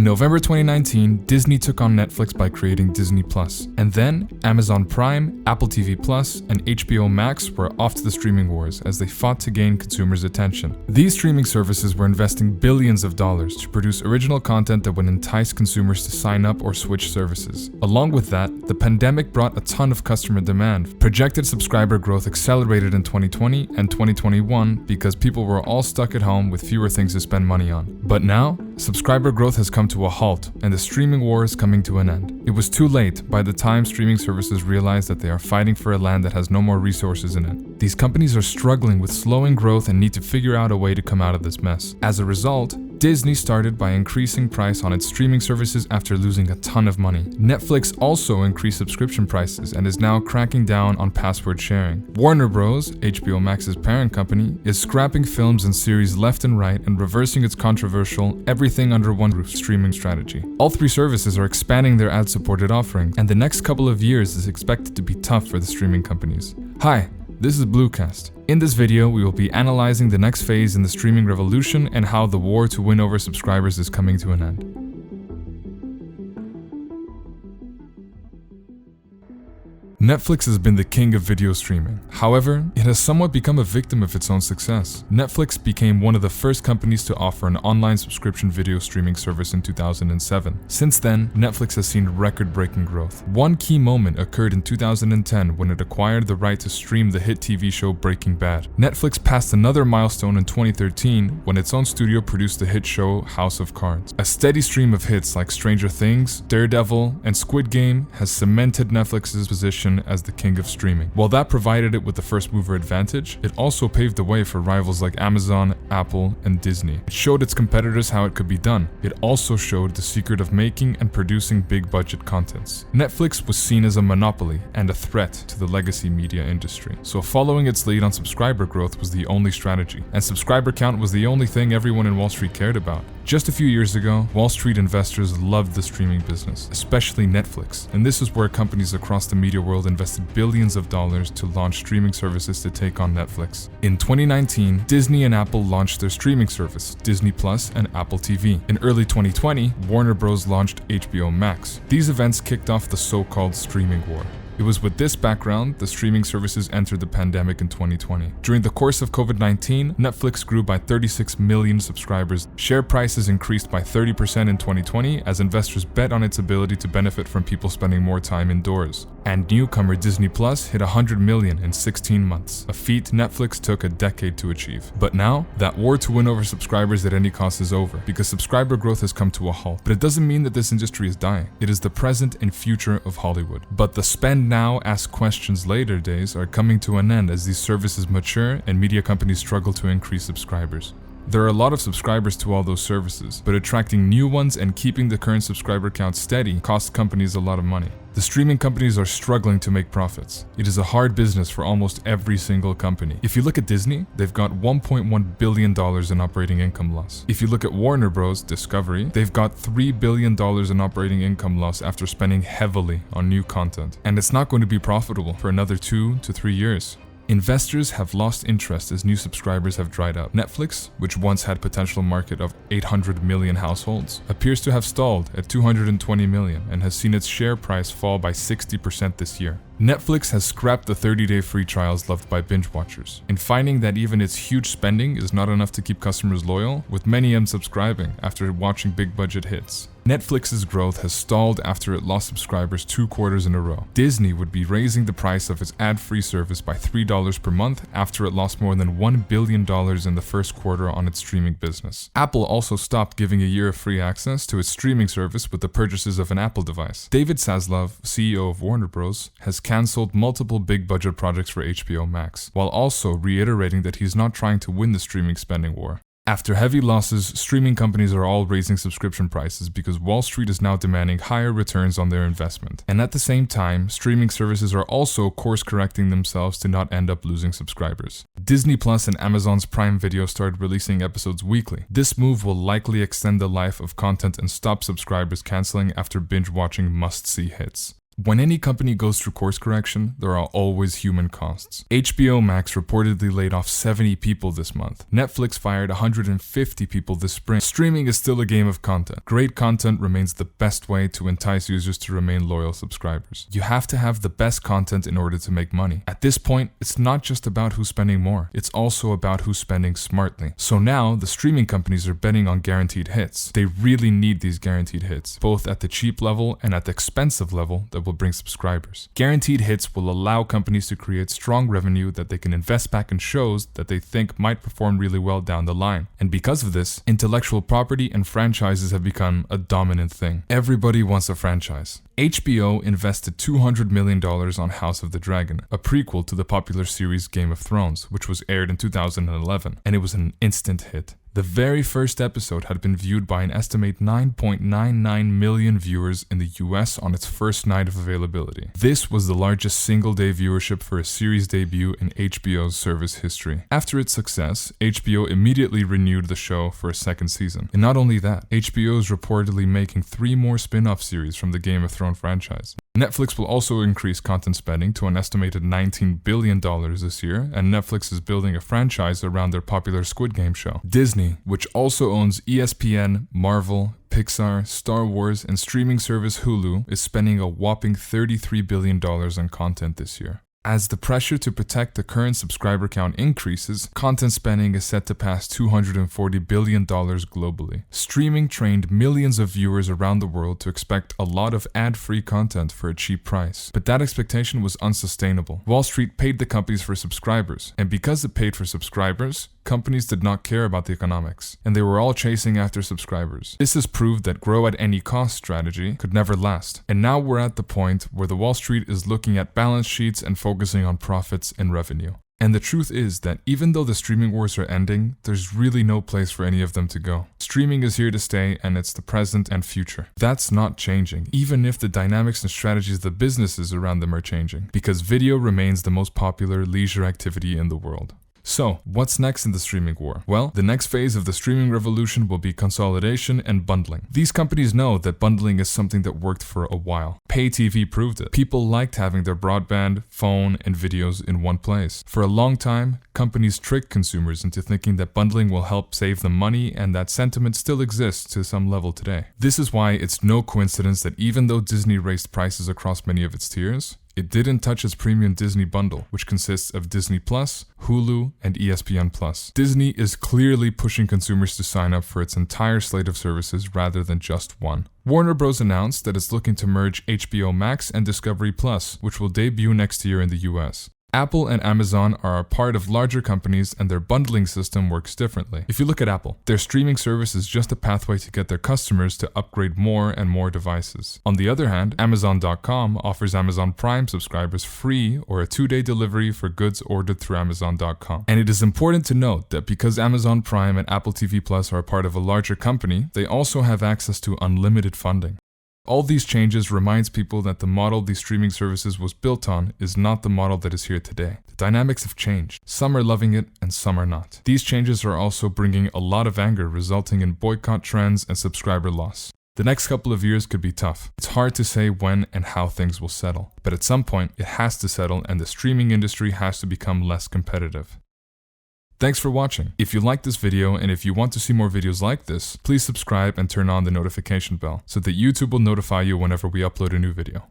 In November 2019, Disney took on Netflix by creating Disney Plus. And then, Amazon Prime, Apple TV Plus, and HBO Max were off to the streaming wars as they fought to gain consumers' attention. These streaming services were investing billions of dollars to produce original content that would entice consumers to sign up or switch services. Along with that, the pandemic brought a ton of customer demand. Projected subscriber growth accelerated in 2020 and 2021 because people were all stuck at home with fewer things to spend money on. But now, subscriber growth has come to a halt, and the streaming war is coming to an end. It was too late by the time streaming services realize that they are fighting for a land that has no more resources in it. These companies are struggling with slowing growth and need to figure out a way to come out of this mess. As a result, Disney started by increasing price on its streaming services after losing a ton of money. Netflix also increased subscription prices and is now cracking down on password sharing. Warner Bros., HBO Max's parent company, is scrapping films and series left and right and reversing its controversial everything under one roof streaming strategy. All three services are expanding their ad-supported offering, and the next couple of years is expected to be tough for the streaming companies. Hi, this is Bluecast. In this video, we will be analyzing the next phase in the streaming revolution and how the war to win over subscribers is coming to an end. Netflix has been the king of video streaming. However, it has somewhat become a victim of its own success. Netflix became one of the first companies to offer an online subscription video streaming service in 2007. Since then, Netflix has seen record-breaking growth. One key moment occurred in 2010 when it acquired the right to stream the hit TV show Breaking Bad. Netflix passed another milestone in 2013 when its own studio produced the hit show House of Cards. A steady stream of hits like Stranger Things, Daredevil, and Squid Game has cemented Netflix's position as the king of streaming. While that provided it with the first mover advantage, it also paved the way for rivals like Amazon, Apple, and Disney. It showed its competitors how it could be done. It also showed the secret of making and producing big budget contents. Netflix was seen as a monopoly and a threat to the legacy media industry. So following its lead on subscriber growth was the only strategy, and subscriber count was the only thing everyone in Wall Street cared about. Just a few years ago, Wall Street investors loved the streaming business, especially Netflix, and this is where companies across the media world invested billions of dollars to launch streaming services to take on Netflix. In 2019, Disney and Apple launched their streaming service, Disney Plus and Apple TV. In early 2020, Warner Bros. Launched HBO Max. These events kicked off the so-called streaming war. It was with this background the streaming services entered the pandemic in 2020. During the course of COVID-19, Netflix grew by 36 million subscribers. Share prices increased by 30% in 2020 as investors bet on its ability to benefit from people spending more time indoors. And newcomer Disney Plus hit 100 million in 16 months, a feat Netflix took a decade to achieve. But now, that war to win over subscribers at any cost is over, because subscriber growth has come to a halt. But it doesn't mean that this industry is dying. It is the present and future of Hollywood. But the spend now, ask questions later days are coming to an end as these services mature and media companies struggle to increase subscribers. There are a lot of subscribers to all those services, but attracting new ones and keeping the current subscriber count steady costs companies a lot of money. The streaming companies are struggling to make profits. It is a hard business for almost every single company. If you look at Disney, they've got $1.1 billion in operating income loss. If you look at Warner Bros. Discovery, they've got $3 billion in operating income loss after spending heavily on new content. And it's not going to be profitable for another 2 to 3 years. Investors have lost interest as new subscribers have dried up. Netflix, which once had potential market of 800 million households, appears to have stalled at 220 million and has seen its share price fall by 60% this year. Netflix has scrapped the 30-day free trials loved by binge watchers, in finding that even its huge spending is not enough to keep customers loyal, with many unsubscribing after watching big budget hits. Netflix's growth has stalled after it lost subscribers 2 quarters in a row. Disney would be raising the price of its ad-free service by $3 per month after it lost more than $1 billion in the first quarter on its streaming business. Apple also stopped giving a year of free access to its streaming service with the purchases of an Apple device. David Zaslav, CEO of Warner Bros., has cancelled multiple big-budget projects for HBO Max, while also reiterating that he's not trying to win the streaming spending war. After heavy losses, streaming companies are all raising subscription prices because Wall Street is now demanding higher returns on their investment. And at the same time, streaming services are also course-correcting themselves to not end up losing subscribers. Disney Plus and Amazon's Prime Video started releasing episodes weekly. This move will likely extend the life of content and stop subscribers canceling after binge-watching must-see hits. When any company goes through course correction, there are always human costs. HBO Max reportedly laid off 70 people this month. Netflix fired 150 people this spring. Streaming is still a game of content. Great content remains the best way to entice users to remain loyal subscribers. You have to have the best content in order to make money. At this point, it's not just about who's spending more, it's also about who's spending smartly. So now, the streaming companies are betting on guaranteed hits. They really need these guaranteed hits, both at the cheap level and at the expensive level that will bring subscribers. Guaranteed hits will allow companies to create strong revenue that they can invest back in shows that they think might perform really well down the line. And because of this, intellectual property and franchises have become a dominant thing. Everybody wants a franchise. HBO invested $200 million on House of the Dragon, a prequel to the popular series Game of Thrones, which was aired in 2011, and it was an instant hit. The very first episode had been viewed by an estimated 9.99 million viewers in the US on its first night of availability. This was the largest single-day viewership for a series debut in HBO's service history. After its success, HBO immediately renewed the show for a second season. And not only that, HBO is reportedly making 3 more spin-off series from the Game of Thrones franchise. Netflix will also increase content spending to an estimated $19 billion this year, and Netflix is building a franchise around their popular Squid Game show. Disney, which also owns ESPN, Marvel, Pixar, Star Wars, and streaming service Hulu, is spending a whopping $33 billion on content this year. As the pressure to protect the current subscriber count increases, content spending is set to pass $240 billion globally. Streaming trained millions of viewers around the world to expect a lot of ad-free content for a cheap price. But that expectation was unsustainable. Wall Street paid the companies for subscribers, and because it paid for subscribers, companies did not care about the economics, and they were all chasing after subscribers. This has proved that grow at any cost strategy could never last. And now we're at the point where the Wall Street is looking at balance sheets and focusing on profits and revenue. And the truth is that even though the streaming wars are ending, there's really no place for any of them to go. Streaming is here to stay, and it's the present and future. That's not changing, even if the dynamics and strategies of the businesses around them are changing, because video remains the most popular leisure activity in the world. So, what's next in the streaming war? Well, the next phase of the streaming revolution will be consolidation and bundling. These companies know that bundling is something that worked for a while. Pay TV proved it. People liked having their broadband, phone, and videos in one place. For a long time, companies tricked consumers into thinking that bundling will help save them money, and that sentiment still exists to some level today. This is why it's no coincidence that even though Disney raised prices across many of its tiers, it didn't touch its premium Disney bundle, which consists of Disney Plus, Hulu, and ESPN Plus. Disney is clearly pushing consumers to sign up for its entire slate of services rather than just one. Warner Bros. Announced that it's looking to merge HBO Max and Discovery Plus, which will debut next year in the US. Apple and Amazon are a part of larger companies, and their bundling system works differently. If you look at Apple, their streaming service is just a pathway to get their customers to upgrade more and more devices. On the other hand, Amazon.com offers Amazon Prime subscribers free or a 2-day delivery for goods ordered through Amazon.com. And it is important to note that because Amazon Prime and Apple TV Plus are a part of a larger company, they also have access to unlimited funding. All these changes reminds people that the model these streaming services was built on is not the model that is here today. The dynamics have changed. Some are loving it and some are not. These changes are also bringing a lot of anger, resulting in boycott trends and subscriber loss. The next couple of years could be tough. It's hard to say when and how things will settle, but at some point it has to settle, and the streaming industry has to become less competitive. Thanks for watching. If you liked this video and if you want to see more videos like this, please subscribe and turn on the notification bell so that YouTube will notify you whenever we upload a new video.